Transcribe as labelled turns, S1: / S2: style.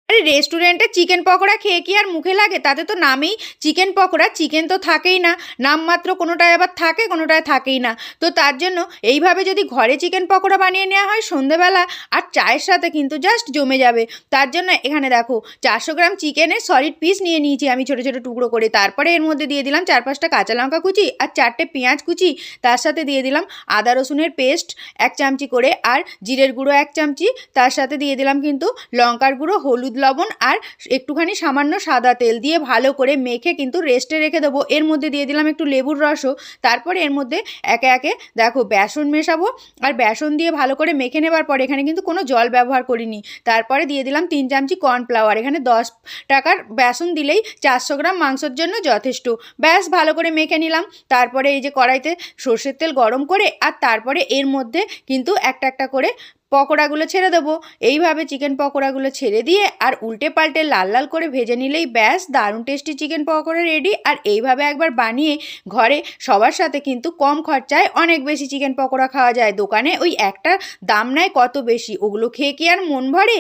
S1: আরে রেস্টুরেন্টে চিকেন পকোড়া খেয়ে কি আর মুখে লাগে? তাতে তো নামেই চিকেন পকোড়া, চিকেন তো থাকেই না। নামমাত্র কোনোটায় আবার থাকে, কোনোটায় থাকেই না। তো তার জন্য এইভাবে যদি ঘরে চিকেন পকোড়া বানিয়ে নেওয়া হয় সন্ধেবেলা আর চায়ের সাথে কিন্তু জাস্ট জমে যাবে। তার জন্য এখানে দেখো 400 গ্রাম চিকেনের সলিড পিস নিয়ে নিয়েছি আমি ছোটো ছোটো টুকরো করে। তারপরে এর মধ্যে দিয়ে দিলাম 4-5টা কাঁচা লঙ্কা কুচি আর 4টে পেঁয়াজ কুচি। তার সাথে দিয়ে দিলাম আদা রসুনের পেস্ট 1 চামচি করে আর জিরের গুঁড়ো 1 চামচি। তার সাথে দিয়ে দিলাম কিন্তু লঙ্কার গুঁড়ো, হলুদ, লবণ আর একটুখানি সামান্য সাদা তেল দিয়ে ভালো করে মেখে কিন্তু রেস্টে রেখে দেবো। এর মধ্যে দিয়ে দিলাম একটু লেবুর রসও। তারপরে এর মধ্যে একে একে দেখো বেসন মেশাবো আর বেসন দিয়ে ভালো করে মেখে নেবার পরে এখানে কিন্তু কোনো জল ব্যবহার করিনি। তারপরে দিয়ে দিলাম 3 চামচি কর্নফ্লাওয়ার। এখানে 10 টাকার বেসন দিলেই 400 গ্রাম মাংসের জন্য যথেষ্ট। ব্যাস ভালো করে মেখে নিলাম। তারপরে এই যে কড়াইতে সর্ষের তেল গরম করে আর তারপরে এর মধ্যে কিন্তু একটা একটা করে পকোড়াগুলো ছেড়ে দেবো। এইভাবে চিকেন পকোড়াগুলো ছেড়ে দিয়ে আর উল্টে পাল্টে লাল লাল করে ভেজে নিলেই ব্যাস দারুণ টেস্টি চিকেন পকোড়া রেডি। আর এইভাবে একবার বানিয়ে ঘরে সবার সাথে কিন্তু কম খরচায় অনেক বেশি চিকেন পকোড়া খাওয়া যায়। দোকানে ওই একটা দাম নেয় কত বেশি, ওগুলো খেয়ে কি আর মন ভরে?